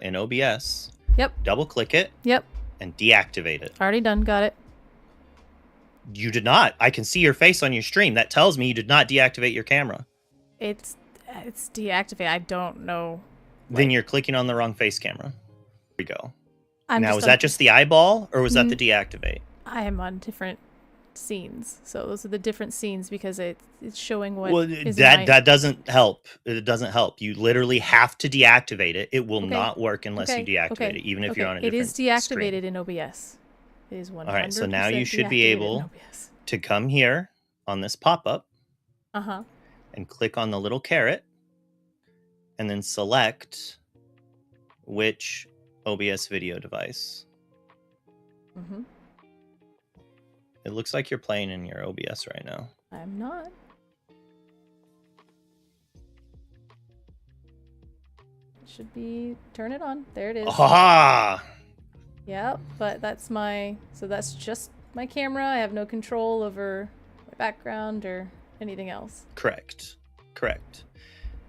in OBS. Yep. Double click it. Yep. And deactivate it. Already done. Got it. You did not. I can see your face on your stream. That tells me you did not deactivate your camera. It's deactivated. I don't know. Then you're clicking on the wrong face camera. Here we go. Now, was that just the eyeball, or was that the deactivate? I am on different scenes, so those are the different scenes because it's showing what. Well, that doesn't help. It doesn't help. You literally have to deactivate it. It will not work unless you deactivate it, even if you're on a different. It is deactivated in OBS. It is 100%. All right, so now you should be able to come here on this pop-up. And click on the little caret, and then select which OBS video device. It looks like you're playing in your OBS right now. I'm not. It should be, turn it on. There it is. Aha! Yep, but that's that's just my camera. I have no control over my background or anything else. Correct.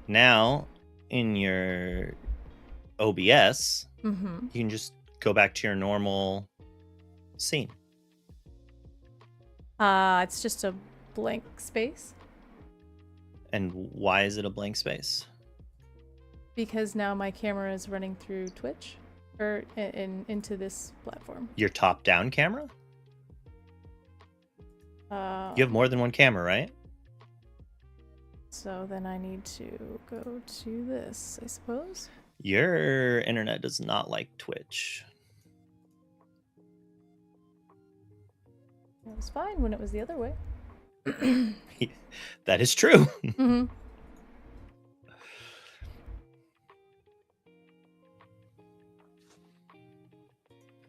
Now, in your OBS, you can just go back to your normal scene. It's just a blank space. And why is it a blank space? Because now my camera is running through Twitch, or into this platform. Your top-down camera? You have more than one camera, right? So then I need to go to this, I suppose. Your internet does not like Twitch. It was fine when it was the other way. That is true.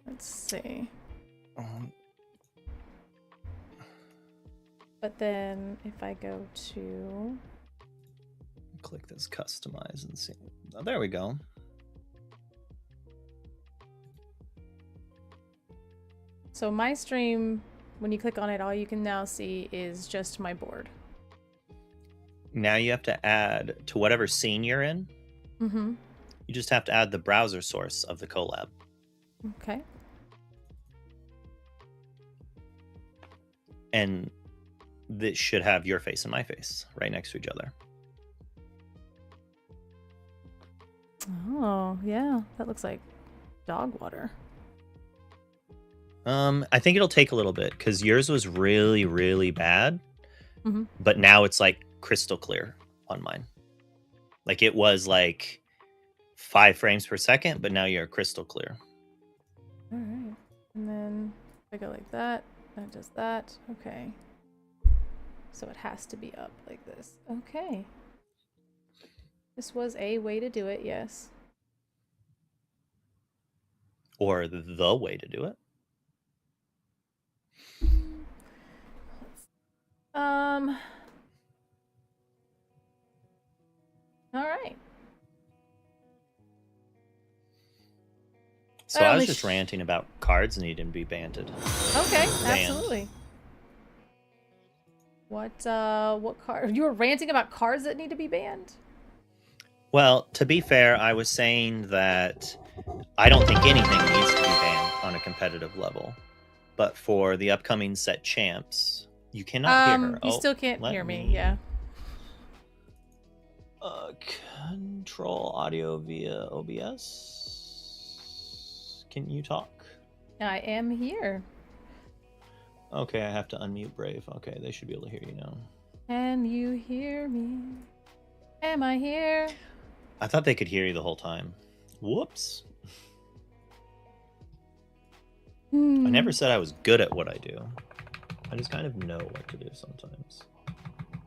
Let's see. But then if I go to... Click this customize and see. Oh, there we go. So my stream, when you click on it, all you can now see is just my board. Now you have to add to whatever scene you're in. You just have to add the browser source of the collab. Okay. And this should have your face and my face right next to each other. Oh, yeah. That looks like dog water. I think it'll take a little bit because yours was really, really bad. But now it's like crystal clear on mine. Like it was like 5 frames per second, but now you're crystal clear. All right. And then if I go like that, that does that. Okay. So it has to be up like this. Okay. This was a way to do it, yes. Or the way to do it. All right. So I was just ranting about cards needing to be banned. Okay, absolutely. What card? You were ranting about cards that need to be banned? Well, to be fair, I was saying that I don't think anything needs to be banned on a competitive level. But for the upcoming set champs, you cannot hear her. You still can't hear me, yeah. Control audio via OBS. Can you talk? I am here. Okay, I have to unmute Brave. Okay, they should be able to hear you now. Can you hear me? Am I here? I thought they could hear you the whole time. Whoops. I never said I was good at what I do. I just kind of know what to do sometimes.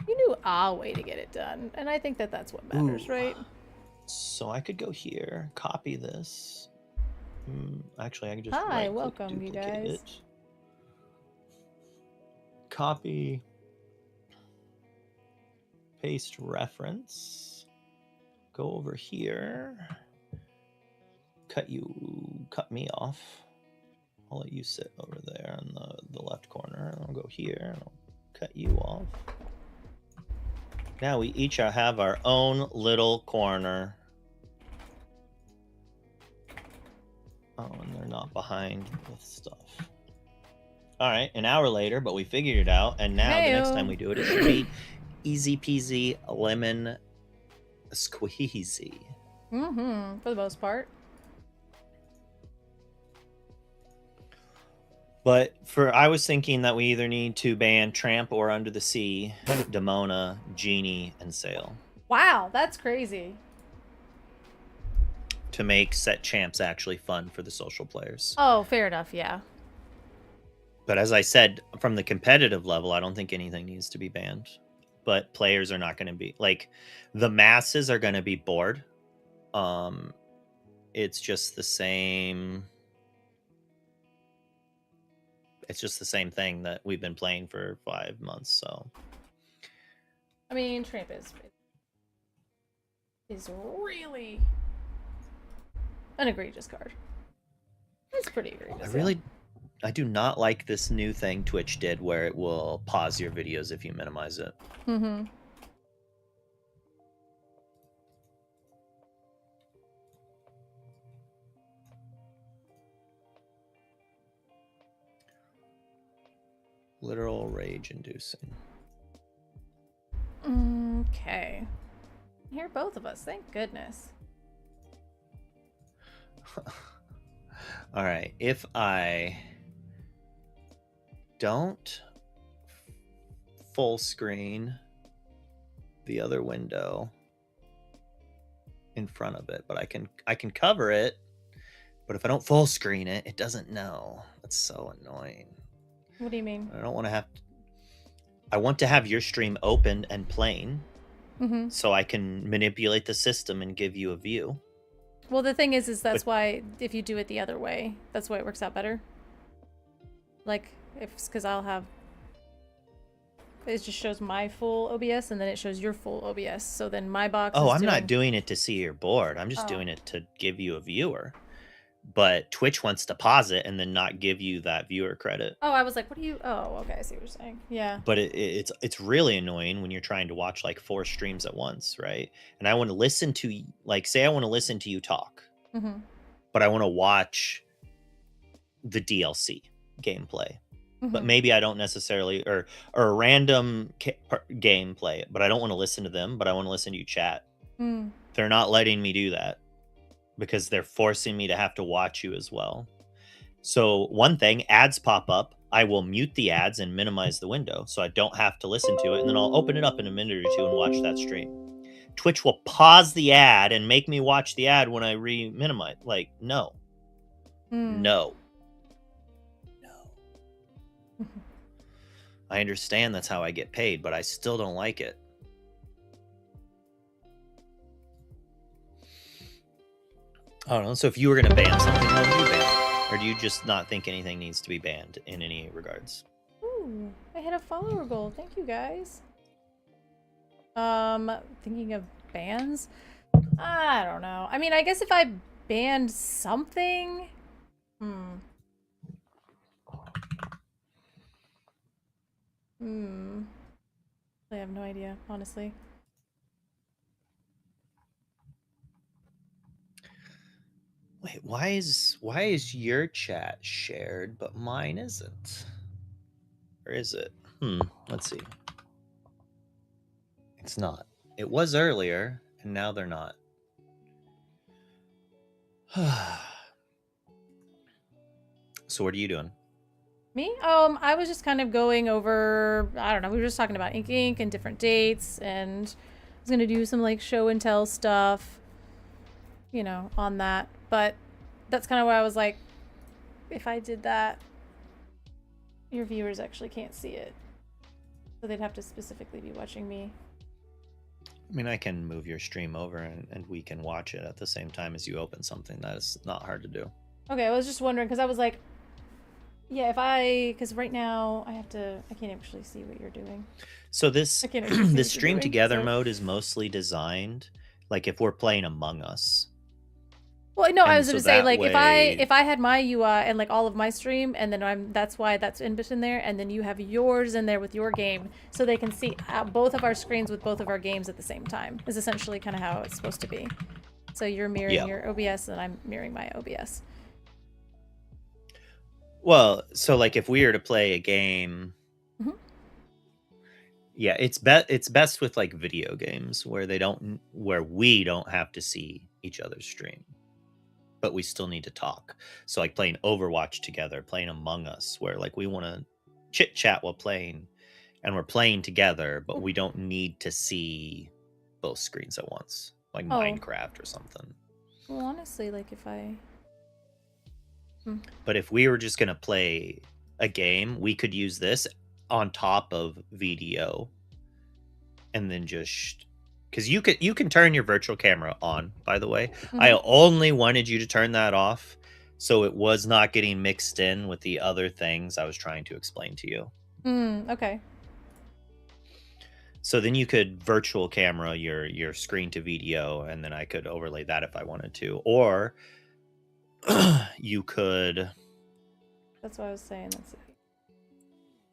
You knew a way to get it done, and I think that that's what matters, right? So I could go here, copy this. Actually, I can just Hi, welcome, you guys. It. Copy. Paste reference. Go over here. Cut me off. I'll let you sit over there in the left corner. I'll go here and I'll cut you off. Now we each have our own little corner. Oh, and they're not behind with stuff. All right, an hour later, but we figured it out, and now the next time we do it, it should be easy peasy lemon squeezy. Mm-hmm. For the most part. But I was thinking that we either need to ban Tramp or Under the Sea, Demona, Genie, and Sail. Wow, that's crazy. To make set champs actually fun for the social players. Oh, fair enough, yeah. But as I said, from the competitive level, I don't think anything needs to be banned. But players are not going to be like the masses are going to be bored. It's just the same. It's just the same thing that we've been playing for 5 months. So, I mean, Tramp is really an egregious card. It's pretty egregious. I do not like this new thing Twitch did where it will pause your videos if you minimize it. Mm-hmm. Literal rage inducing. Okay. Here, both of us. Thank goodness. All right. If I don't full screen the other window in front of it, but I can cover it, but if I don't full screen it, it doesn't know. That's so annoying. What do you mean? I don't want to have to, I want to have your stream open and playing, so I can manipulate the system and give you a view. Well, the thing is that's why if you do it the other way, that's why it works out better. Like, because I'll have, it just shows my full OBS and then it shows your full OBS. So then my box. Oh, I'm not doing it to see your board. I'm just doing it to give you a viewer. But Twitch wants to pause it and then not give you that viewer credit. Oh, I was like, what do you? Oh, okay, I see what you're saying. Yeah. But it's really annoying when you're trying to watch like 4 streams at once, right? And I want to listen to, like, say I want to listen to you talk, but I want to watch the DLC gameplay. But maybe I don't necessarily, or a random gameplay, but I don't want to listen to them, but I want to listen to you chat. They're not letting me do that because they're forcing me to have to watch you as well. So one thing, ads pop up. I will mute the ads and minimize the window so I don't have to listen to it. And then I'll open it up in a minute or two and watch that stream. Twitch will pause the ad and make me watch the ad when I re-minimize. Like, no. No. I understand that's how I get paid, but I still don't like it. I don't know. So if you were going to ban something, what would you ban? Or do you just not think anything needs to be banned in any regards? Ooh, I hit a follower goal. Thank you, guys. Thinking of bans? I don't know. I mean, I guess if I banned something... I have no idea, honestly. Wait, why is your chat shared but mine isn't? Or is it? Let's see. It's not. It was earlier, and now they're not. So what are you doing? Me? I was just kind of going over, I don't know, we were just talking about Ink and different dates, and I was gonna do some like show and tell stuff, you know, on that. But that's kind of why I was like, if I did that, your viewers actually can't see it. So they'd have to specifically be watching me. I mean, I can move your stream over and we can watch it at the same time as you open something. That is not hard to do. Okay, I was just wondering, because I was like, yeah, because right now I can't actually see what you're doing. So this stream together mode is mostly designed, like if we're playing Among Us. Well, no, I was going to say, like, if I had my UI and like all of my stream, and then that's why that's in there, and then you have yours in there with your game, so they can see both of our screens with both of our games at the same time, is essentially kind of how it's supposed to be. So you're mirroring your OBS, and I'm mirroring my OBS. Well, so like if we were to play a game, Mhm. yeah, it's best with like video games where we don't have to see each other's stream, but we still need to talk. So like playing Overwatch together, playing Among Us, where like we want to chit chat while playing, and we're playing together, but we don't need to see both screens at once, like Oh. Minecraft or something. Well, honestly, like if I... But if we were just gonna play a game, we could use this on top of VDO, and then just because you can turn your virtual camera on. By the way, I only wanted you to turn that off, so it was not getting mixed in with the other things I was trying to explain to you. Okay. So then you could virtual camera your screen to VDO, and then I could overlay that if I wanted to, or you could. That's what I was saying. That's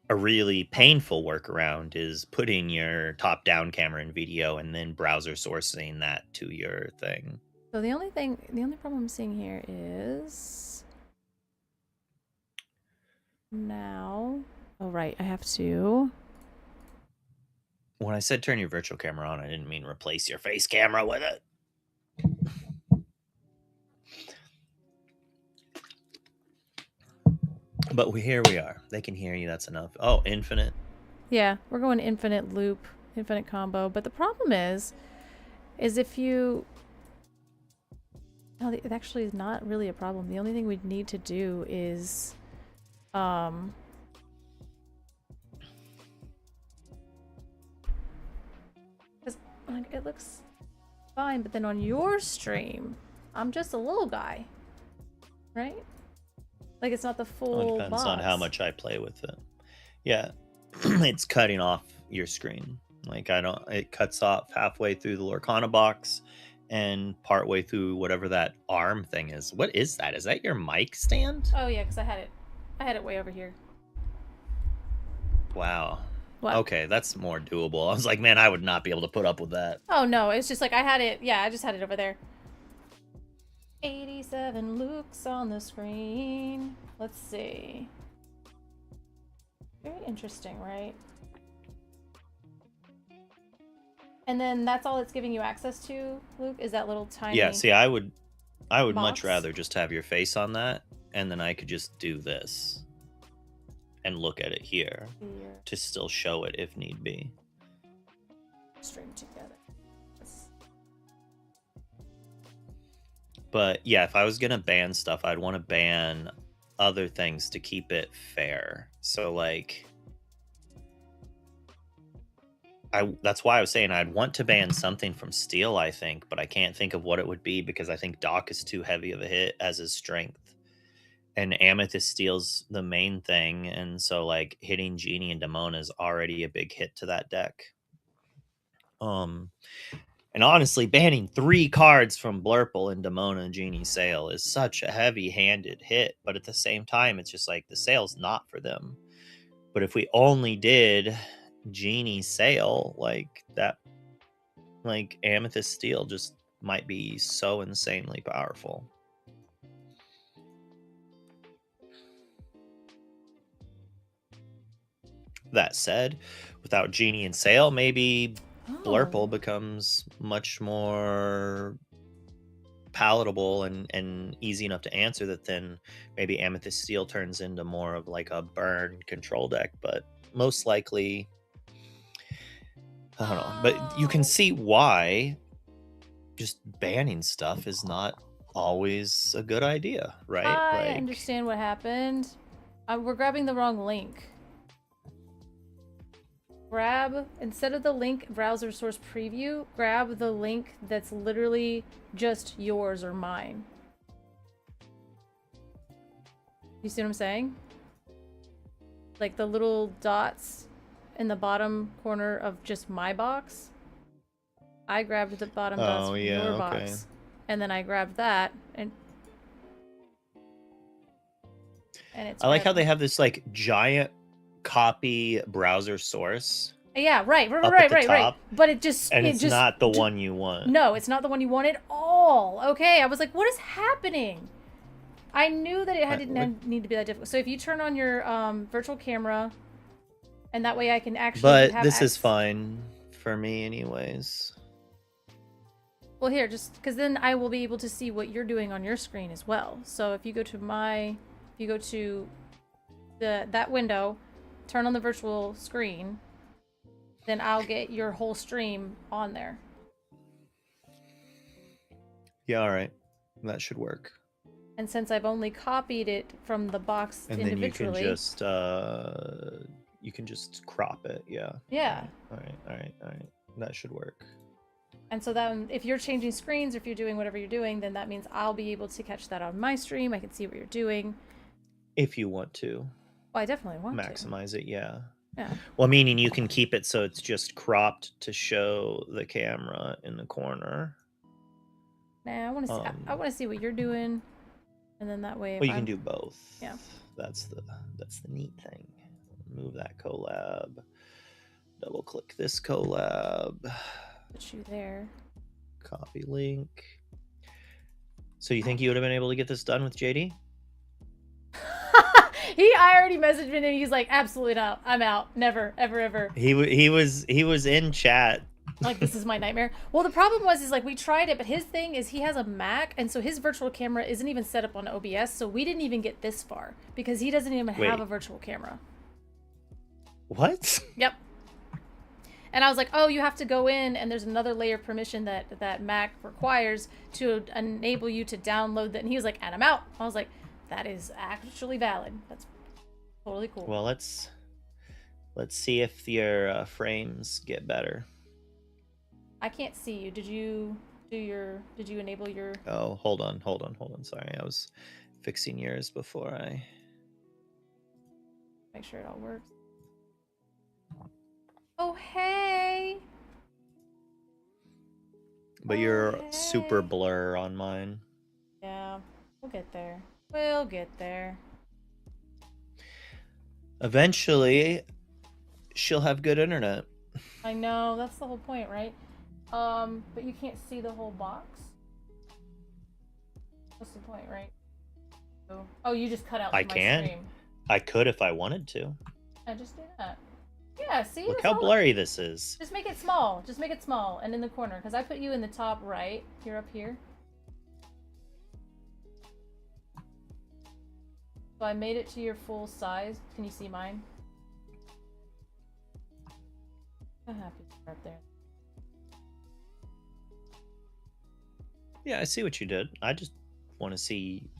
A really painful workaround is putting your top-down camera in VDO and then browser sourcing that to your thing. So the only problem I'm seeing here is now. Oh right, I have to. When I said turn your virtual camera on, I didn't mean replace your face camera with it. But here we are. They can hear you. That's enough. Oh, infinite. Yeah, we're going infinite loop, infinite combo. But the problem is if you... No, it actually is not really a problem. The only thing we'd need to do is... Because like, it looks fine, but then on your stream, I'm just a little guy. Right? Like, it's not the full Well, it depends on how much I play with it. Yeah, it's cutting off your screen. Like, it cuts off halfway through the Lorcana box and partway through whatever that arm thing is. What is that? Is that your mic stand? Oh, yeah, because I had it way over here. Wow. What? Okay, that's more doable. I was like, man, I would not be able to put up with that. Oh, no, it's just like I had it. Yeah, I just had it over there. 87 Luke's on the screen. Let's see. Very interesting, right? And then that's all it's giving you access to, Luke, is that little tiny... Yeah, see, I would box? much rather just have your face on that, and then I could just do this and look at it here to still show it if need be. String together. But yeah, if I was gonna ban stuff, I'd want to ban other things to keep it fair. So like, that's why I was saying I'd want to ban something from Steel, I think, but I can't think of what it would be because I think Doc is too heavy of a hit as his strength. And Amethyst Steel's the main thing, and so like hitting Genie and Demona is already a big hit to that deck. And honestly, banning 3 cards from Blurple and Demona and Genie Sale is such a heavy-handed hit, but at the same time, it's just like the sale's not for them. But if we only did Genie Sale, like that, like Amethyst Steel just might be so insanely powerful. That said, without Genie and Sale, maybe Blurple becomes much more palatable and easy enough to answer that then maybe Amethyst Steel turns into more of like a burn control deck, but most likely I don't know. But you can see why just banning stuff is not always a good idea, right? I understand what happened. We're grabbing the wrong link. Grab, instead of the link browser source preview, grab the link that's literally just yours or mine. You see what I'm saying? Like the little dots in the bottom corner of just my box. I grabbed the bottom dots from your box. And then I grabbed that and it's I like how they have this like giant copy browser source. Yeah, right. But it just... And it's not the one you want. No, it's not the one you want at all. Okay, I was like, what is happening? I knew that it What? didn't need to be that difficult. So if you turn on your virtual camera, and that way I can actually But have this is access. fine for me anyways. Well, here, just because then I will be able to see what you're doing on your screen as well. So if you go to that window, turn on the virtual screen, then I'll get your whole stream on there. Yeah, all right. That should work. And since I've only copied it from the box And individually, then you can just crop it. Yeah. yeah. All right. That should work. And so then if you're changing screens or if you're doing whatever you're doing, then that means I'll be able to catch that on my stream. I can see what you're doing. If you want to. Well, I definitely want to. Maximize it, yeah. Yeah. Well, meaning you can keep it so it's just cropped to show the camera in the corner. Nah, I want to see. I want to see what you're doing, and then that way. Well, you can do both. Yeah. That's the neat thing. Move that collab. Double click this collab. Put you there. Copy link. So you think you would have been able to get this done with JD? I already messaged him and he's like, absolutely not. I'm out. Never, ever, ever. He was in chat. Like, this is my nightmare. Well, the problem is like we tried it, but his thing is he has a Mac, and so his virtual camera isn't even set up on OBS, so we didn't even get this far because he doesn't even have a virtual camera. What? Yep. And I was like, oh, you have to go in, and there's another layer of permission that Mac requires to enable you to download that. And he was like, and I'm out. I was like, that is actually valid. That's totally cool. Well, let's see if your frames get better. I can't see you. Did you enable your... Oh, hold on. Sorry, I was fixing yours before I... Make sure it all works. Oh, hey! But you're super blur on mine. Yeah, we'll get there. We'll get there. Eventually, she'll have good internet. I know, that's the whole point, right? But you can't see the whole box. What's the point, right? Oh, you just cut out my stream. I could if I wanted to. I just do that. Yeah, see? Look how blurry this is. Just make it small. Just make it small and in the corner. Because I put you in the top right. You're up here. So I made it to your full size. Can you see mine? I'm happy you're up there. Yeah, I see what you did. I just want to see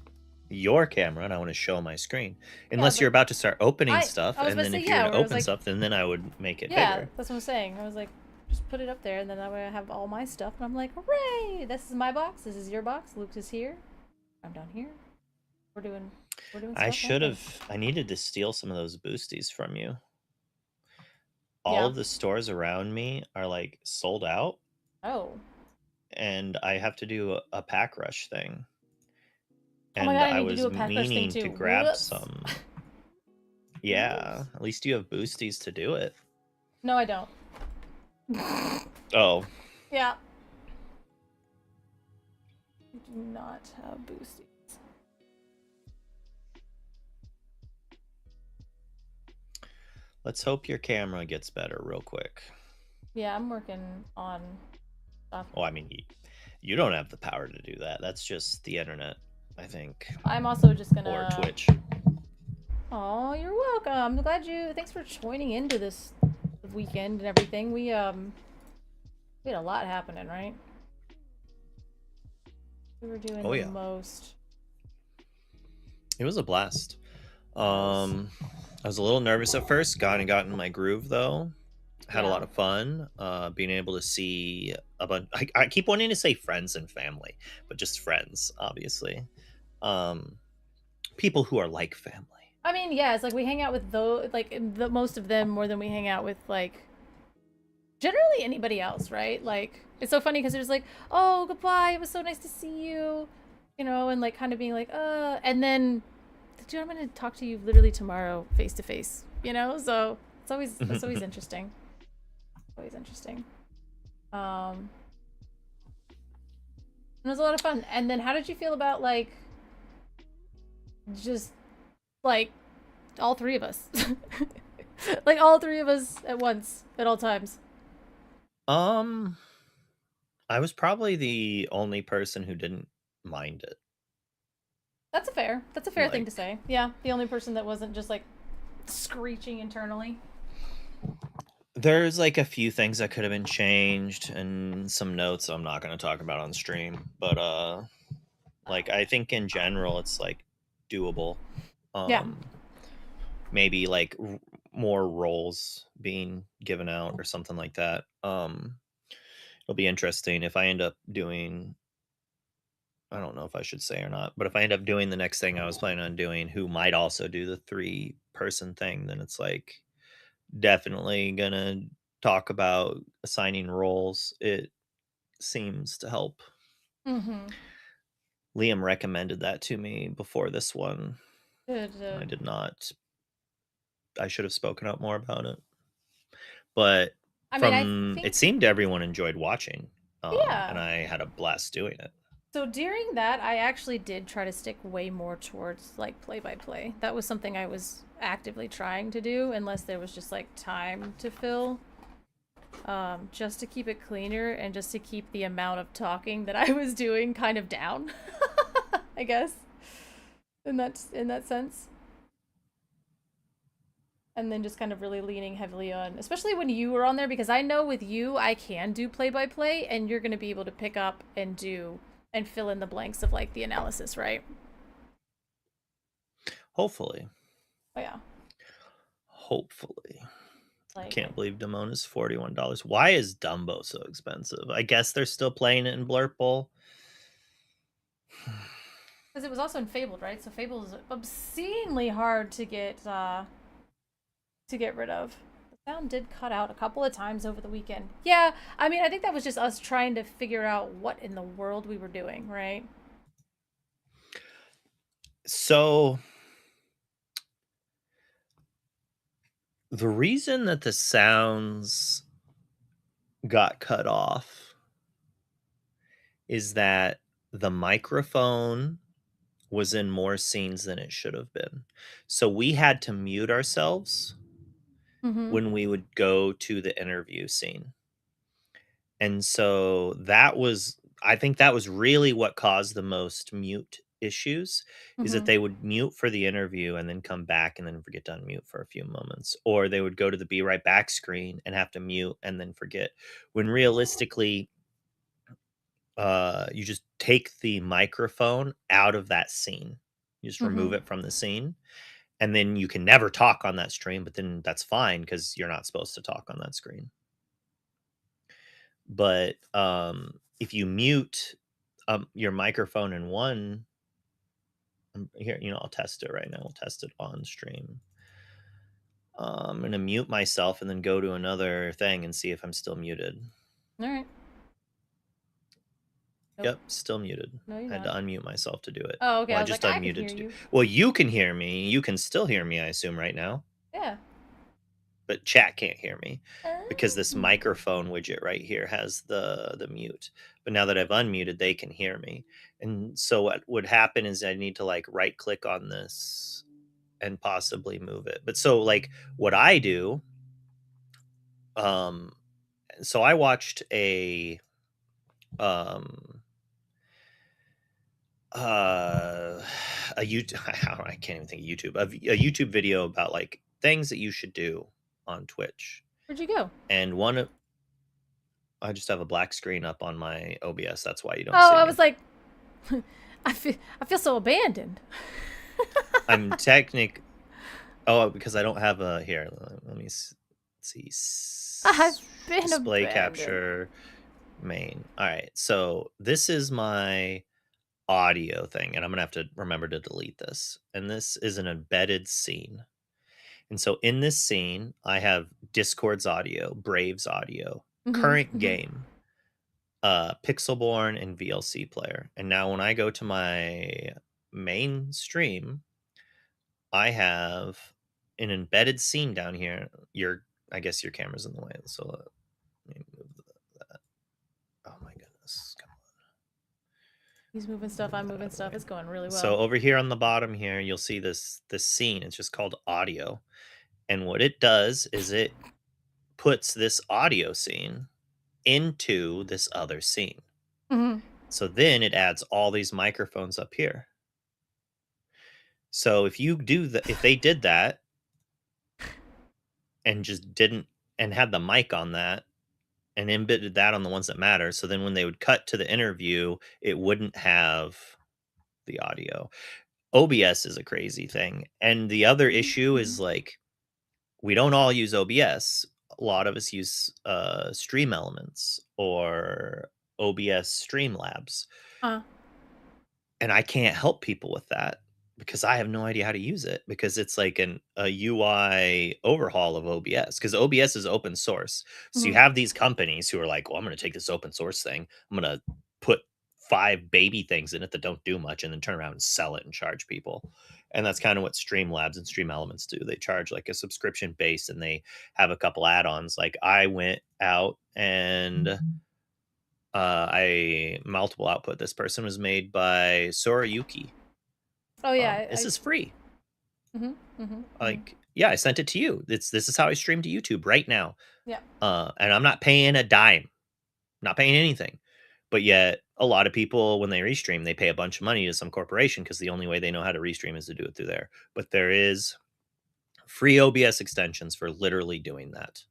your camera and I want to show my screen. Unless you're about to start opening stuff, and then if you're going to open stuff, then I would make it bigger. Yeah, that's what I'm saying. I was like, just put it up there, and then that way I have all my stuff, and I'm like, hooray! This is my box. This is your box. Luke's is here. I'm down here. We're doing stuff. I needed to steal some of those boosties from you. All of the stores around me are like sold out. Oh. And I have to do a pack rush thing. And oh my God, I was meaning to grab some. Yeah, at least you have boosties to do it. No, I don't. Oh. Yeah. I do not have boosties. Let's hope your camera gets better real quick. Yeah, I'm working on stuff. Oh, I mean, you don't have the power to do that. That's just the internet, I think. I'm also just gonna... Or Twitch. Oh, you're welcome. I'm glad you... Thanks for joining into this weekend and everything. We had a lot happening, right? We were doing the most. It was a blast. I was a little nervous at first. Got in my groove though. Had a lot of fun. Being able to see a bunch. I keep wanting to say friends and family, but just friends, obviously. People who are like family. I mean, yeah, it's like we hang out with most of them more than we hang out with like generally anybody else, right? Like it's so funny because they're just like, oh, goodbye, it was so nice to see you, you know, and like kind of being like, and then, dude, I'm gonna talk to you literally tomorrow, face to face, you know. So it's always interesting. Always interesting. It was a lot of fun. And then, how did you feel about like Just like all three of us. Like all three of us at once at all times. Um, I was probably the only person who didn't mind it. That's a fair thing to Like, say. Yeah, the only person that wasn't just like screeching internally. there's like a few things that could have been changed and some notes I'm not going to talk about on stream, but like I think in general it's like doable. Yeah. Um maybe like more roles being given out or something like that. It'll be interesting if I end up doing, I don't know if I should say or not, but if I end up doing the next thing I was planning on doing, who might also do the 3-person thing, then it's like definitely gonna talk about assigning roles. It seems to help. Mm-hmm. Liam recommended that to me before this one. Good. I did not. I should have spoken up more about it. But I mean, I from it think seemed everyone enjoyed watching, and yeah. I had a blast doing it. So during that, I actually did try to stick way more towards like play by play. That was something I was actively trying to do, unless there was just like time to fill, just to keep it cleaner and just to keep the amount of talking that I was doing kind of down. I guess in that sense, and then just kind of really leaning heavily on, especially when you were on there, because I know with you I can do play by play, and you're going to be able to pick up and do and fill in the blanks of like the analysis, right? Hopefully. Oh yeah. Hopefully. I Like, can't believe Damone is $41. Why is Dumbo so expensive? I guess they're still playing it in Blurt Bowl. because it was also in Fabled, right? So Fabled is obscenely hard to get rid of. The sound did cut out a couple of times over the weekend. Yeah, I mean, I think that was just us trying to figure out what in the world we were doing, right? So the reason that the sounds got cut off is that the microphone was in more scenes than it should have been. So we had to mute ourselves Mm-hmm. when we would go to the interview scene. And so that was, I think that was really what caused the most mute issues, is that Mm-hmm. they would mute for the interview and then come back and then forget to unmute for a few moments, or they would go to the be right back screen and have to mute and then forget, when realistically you just take the microphone out of that scene. You just remove Mm-hmm. it from the scene, and then you can never talk on that stream, but then that's fine because you're not supposed to talk on that screen. But if you mute your microphone in one, here, I'll test it right now. We'll test it on stream. I'm going to mute myself and then go to another thing and see if I'm still muted. All right. Nope. Yep, still muted. No, you're I had to not. unmute myself to do it. Oh, okay. Well, I I was like, just I can hear unmuted to do. you. Well, you can hear me. You can still hear me, I assume, right now. Yeah. But chat can't hear me because this Oh. microphone widget right here has the mute. But now that I've unmuted, they can hear me. And so what would happen is I need to like right click on this and possibly move it. But so like what I do, um, so I watched um uh a YouTube I can't even think of YouTube, a YouTube video about like things that you should do on Twitch. Where'd you go? And one of I just have a black screen up on my OBS. That's why you don't Oh, see I was me. like, I feel so abandoned. I'm technic. Oh, because I don't have a here. Let me see. I've been Display abandoned. capture main. All right. So this is my audio thing, and I'm gonna have to remember to delete this. And this is an embedded scene. And so in this scene, I have Discord's audio, Brave's audio, Mm-hmm. current Mm-hmm. game, Pixelborn, and VLC player. And now when I go to my main stream, I have an embedded scene down here. I guess your camera's in the way, so let me move that. Oh my goodness, come on. He's moving stuff. I'm moving stuff. It's going really well. So over here on the bottom here, you'll see this scene. It's just called audio. And what it does is it puts this audio scene into this other scene. Mm-hmm. So then it adds all these microphones up here. So if they did that and just didn't and had the mic on that and embedded that on the ones that matter, so then when they would cut to the interview, it wouldn't have the audio. OBS is a crazy thing. And the other issue is like we don't all use OBS. A lot of us use Stream Elements or OBS Streamlabs. And I can't help people with that because I have no idea how to use it because it's like a UI overhaul of OBS because OBS is open source. So you have these companies who are like, well, I'm going to take this open source thing. I'm going to put 5 baby things in it that don't do much and then turn around and sell it and charge people. And that's kind of what Streamlabs and Stream Elements do. They charge like a subscription base and they have a couple add-ons. Like I went out and I multiple output. This person was made by Sorayuki. Oh yeah, This is free. Like yeah, I sent it to you. This is how I stream to YouTube right now. Yeah. And I'm not paying a dime, not paying anything. But yet, a lot of people when they restream, they pay a bunch of money to some corporation because the only way they know how to restream is to do it through there. But there is free OBS extensions for literally doing that.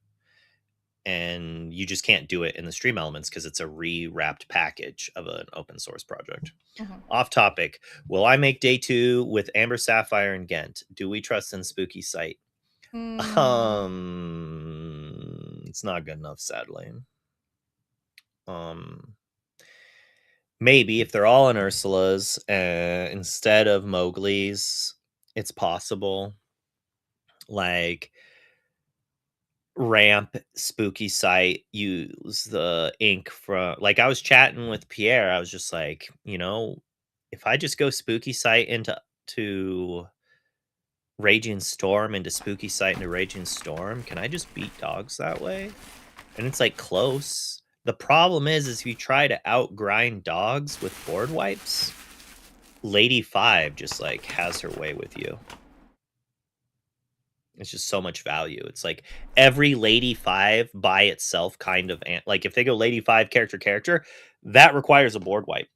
And you just can't do it in the Stream Elements because it's a rewrapped package of an open source project. Off topic. Will I make day 2 with Amber Sapphire and Ghent? Do we trust in Spooky Sight? It's not good enough, sadly. Maybe if they're all in Ursula's instead of Mowgli's, it's possible. Like ramp Spooky Sight, use the ink from like I was chatting with Pierre. I was just like, if I just go Spooky Sight into Raging Storm into Spooky Sight into Raging Storm, can I just beat dogs that way? And it's like close. The problem is if you try to outgrind dogs with board wipes, Lady 5 just like has her way with you. It's just so much value. It's like every Lady 5 by itself kind of like if they go Lady 5 character, that requires a board wipe.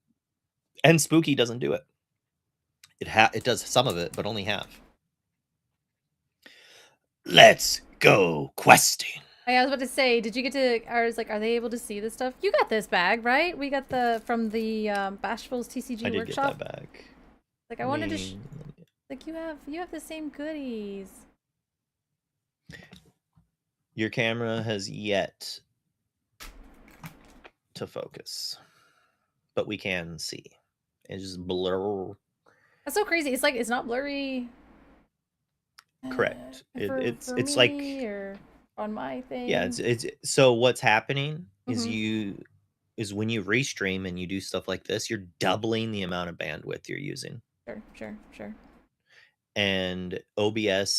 And Spooky doesn't do it. It does some of it, but only half. Let's go questing. I was about to say, did you get to? I was like, are they able to see this stuff? You got this bag, right? We got from the Bashful's TCG I did workshop. Get that bag. Like I wanted to. Like you have the same goodies. Your camera has yet to focus, but we can see. It's just blur. That's so crazy. It's like it's not blurry. Correct. It's me, like or on my thing. Yeah, it's so what's happening is when you restream and you do stuff like this, you're doubling the amount of bandwidth you're using. Sure. And OBS